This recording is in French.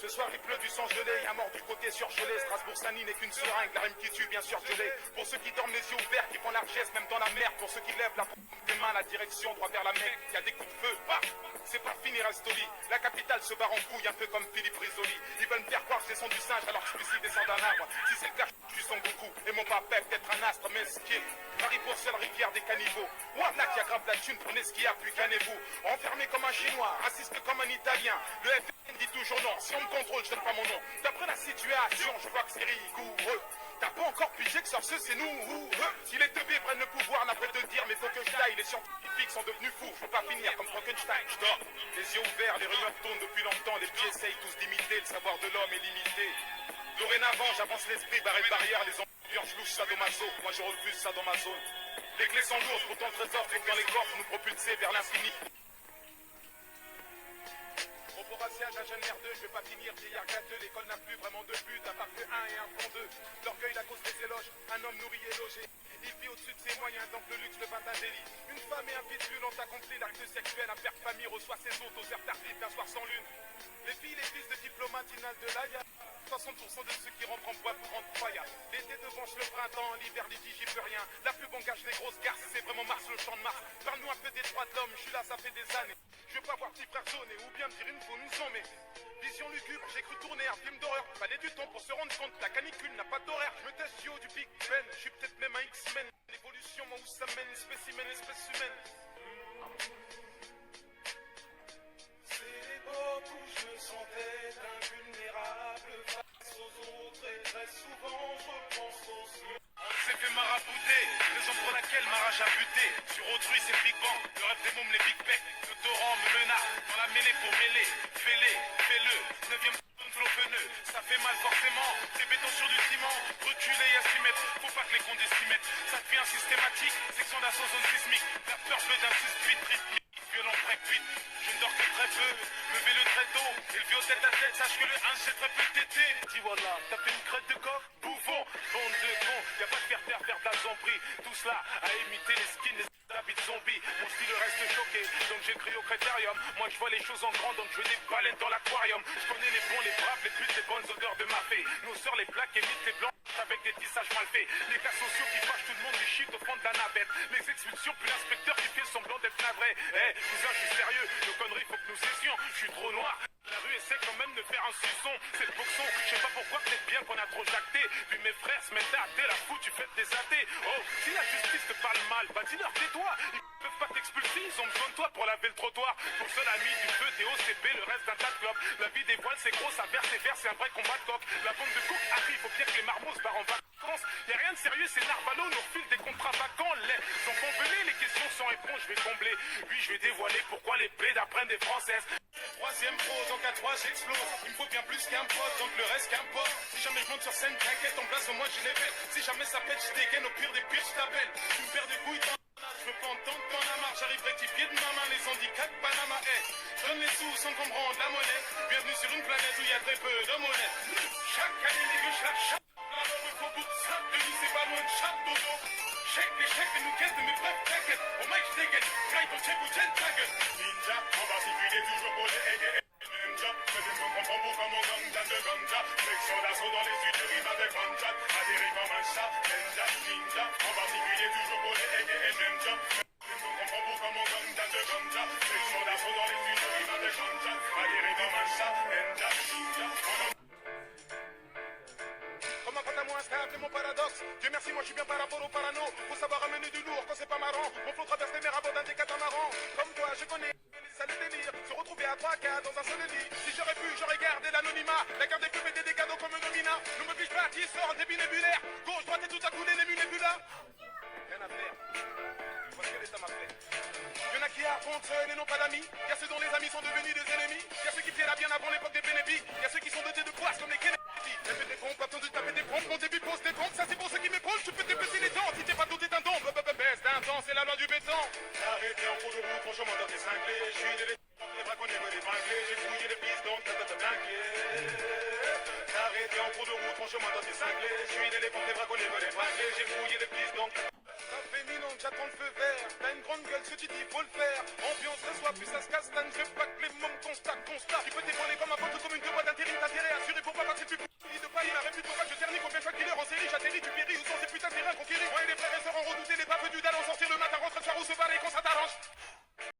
Ce soir il pleut du sang gelé, y'a mort du côté surgelé. Strasbourg-Sani n'est qu'une seringue, la rime qui tue bien sûr gelé. Pour ceux qui dorment les yeux ouverts, qui font largesse même dans la merde. Pour ceux qui lèvent la des mains, la direction droit vers la Mecque. Y'a des coups de feu, bah c'est pas fini, reste au lit. La capitale se barre en couille, un peu comme Philippe Risoli. Ils veulent me faire croire que c'est son du singe alors que celui-ci descend d'un arbre. Si c'est le cas, je suis son Goku. Et mon papa peut-être un astre, mais ce qui est Paris pour seule rivière des cannibaux. Ouah, qui aggrave la thune, prenez ce qu'il y a, plus canez-vous. Enfermé comme un chinois, raciste comme un italien. Le FN dit toujours non, si on me contrôle, je donne pas mon nom. D'après la situation, je vois que c'est rigoureux. T'as pas encore pigé que sorcieux c'est nous ou eux. Si les teubés prennent le pouvoir, n'a pas de dire, mais faut que je taille. Les scientifiques sont devenus fous, je veux pas finir comme Frankenstein. Je dors, les yeux ouverts, les rumeurs tournent depuis longtemps. Les pieds essayent tous d'imiter, le savoir de l'homme est limité. Dorénavant, j'avance l'esprit, barré de barrière, les ambiances louches, sadomaso. Moi je refuse ça dans ma zone. Les clés sont lourdes, pourtant le trésor trouve dans les coffres, nous propulser vers l'infini. Raciage, ingénieur 2, je vais pas finir, vieillard gâteux, l'école n'a plus vraiment de but, à part que 1 et 1 font 2. L'orgueil, la cause des éloges, un homme nourri et logé. Il vit au-dessus de ses moyens, donc le luxe devint un délit. Une femme et un pitbull ont accompli l'acte sexuel, un père de famille reçoit ses hôtes aux heures tardives d'un soir sans lune. Les filles, les fils de diplomates, Inal de l'Aya. 60% de ceux qui rentrent en boîte rentrent pas. L'été devance le printemps, l'hiver litige, j'y peux rien. La pub engage les grosses garces, c'est vraiment Mars, le champ de Mars. Parle-nous un peu des droits de l'homme, je suis là, ça fait des années. Je veux pas voir petit frère jaune ou bien me dire une fois nous sommes. Vision lugubre, j'ai cru tourner un film d'horreur. Fallait du temps pour se rendre compte, la canicule n'a pas d'horaire. Je me teste du haut du Big Ben, je suis peut-être même un X-Men. L'évolution, moi où ça mène, spécimen, espèce humaine. C'est l'époque où je me sentais invulnérable face aux autres et très souvent je pense aussi. On s'est fait marabouter, raison pour laquelle ma rage a buté. Sur autrui c'est le Big Bang, le rêve des mômes, les Big Beck. Le torrent me menace, dans la mêlée pour mêler. Fais-le, 9ème flot pneus. Ça fait mal forcément, c'est béton sur du ciment. Reculer à 6 mètres, faut pas que les condés s'y mettent. Ça devient systématique, section d'assaut zone sismique. La peur bleu d'un 6-8 rythmique. Violent breakbeat, je ne dors que très peu. Lever le très tôt, élevé au tête à tête. Sache que le 1 c'est très peu tété. Dis voilà, t'as fait une crête de coq, bouffon. Bande de cons, y'a pas de faire de la zombie. Tout cela à imiter les skins, les habits de zombies. Mon style reste choqué, donc j'écris au critérium. Moi je vois les choses en grand, donc je veux des baleines dans l'aquarium. Je connais les bons, les braves, les putes, les bonnes odeurs de ma fée. Nos sœurs, les plaques, émitent les blancs avec des tissages mal faits. Les cas sociaux qui fâchent tout le monde, du shit au fond de la navette. Les expulsions, puis l'inspecteur qui fait semblant d'être navré. Cousin, je suis sérieux, nos conneries, faut que nous cessions. Je suis trop noir. La rue essaie quand même de faire un suçon. C'est le boxon, je sais pas pourquoi, peut-être bien qu'on a trop jacté. Puis mes frères se mettent à athée, la fout, tu fais des athées. Oh, si la justice te parle mal, bah dis-leur tais-toi. Ils peuvent pas t'expulser, ils ont besoin de toi pour laver le trottoir. Ton seul ami du feu, TOCP, le reste d'un tas de clopes. La vie des voiles, c'est gros, ça persévère, c'est un vrai combat de coq. La bande de coke arrive, faut bien que les marmots se barrent en vacances. Y'a rien de sérieux, c'est Narvalo, nous refile des contrats vacants. Les enfants venez, les questions sans réponse, je vais combler. Oui, je vais dévoiler pourquoi les plaies apprennent des françaises. Troisième pause, donc à 3 j'explose. Il me faut bien plus qu'un pote, donc le reste qu'importe. Si jamais je monte sur scène, t'inquiète, en place au moins je les bête. Si jamais ça pète, je dégaine, au pire des pires, je t'appelle. Tu me perds des couilles, je veux pas entendre t'en as marre. J'arrive rectifier de ma main les handicaps Panama. Donne les sous sans qu'on me rende la monnaie. Bienvenue sur une planète où il y a très peu de monnaie. Chaque année, les gueux, chaque la mort au bout de ça, Denis, c'est pas loin de chaque dodo. Check les chèques, les nouquettes de mes brefs t'inquiète. Au mec, je dégaine, graille ton check ou check ta gueule. Ninja, en particulier toujours pour les aigues. Ninja, je ne comprends pas comme mon ganja de ganja. Section d'assaut dans les studios, il avec ganja. Adhéré comme un chat, ninja, en particulier toujours pour les aigues. Ninja, je ne comprends pas comme mon ganja de ganja. Section d'assaut dans les studios, il avec ganja. Adhéré comme un chat, ninja. Comme un pote à moi instable, c'est mon paradoxe. Dieu merci, moi je suis bien par rapport au parano. Faut savoir ramener du lourd quand c'est pas marrant. Mon flot traverse les mers à bord d'un des catamarans. Comme toi, je connais les sales délires. Se retrouver à 3-4 dans un seul lit. Si j'aurais pu, j'aurais gardé l'anonymat. La garde des pubs et des cadeaux comme un nomina. Ne me fiche pas qui sort des binébulaires. Gauche, droite et tout à coup les nébulas. Rien à faire. Parce que l'État m'a fait. Y'en a qui affrontent seuls et n'ont pas d'amis. Y'a ceux dont les amis sont devenus des ennemis. Y'a ceux qui étaient là bien avant l'époque des bénéfiques. Y'a ceux qui sont dotés de poisse comme les Kennedy. Taper des pompes, pas besoin de taper des pompes. Mon début pose des pompes, ça c'est pour ceux qui m'épaulent. Tu peux t'épaisser les dents si t'es pas doté d'un don. Baisse d'un temps, c'est la loi du béton. Arrêtez en cours de route, franchement dans tes cinglés. Je suis les braconniers me dépinglés. J'ai fouillé les pistes donc t'as dingué. Arrêtez en cours de route, franchement dans tes cinglés. Je suis les braconniers me dépinglés. J'ai fouillé les pistes donc. Ça fait 1000 ans que j'attends le feu vert. T'as une grande gueule, ce que tu dis, faut le faire. Ambiance reçoit, puis ça se castagne. Je veux pas que les mômes constatent. Tu peux t'épauler comme un pote ou comme une deux boîte d'intérim. dit de paille, ma répute pour pas que je ternis, combien de fois qu'il est en série, j'atterris, tu péris, où sont ces putains de terrains conquéris. Moi et les frères et sœurs ont redouté les papes du dalle, en sortir le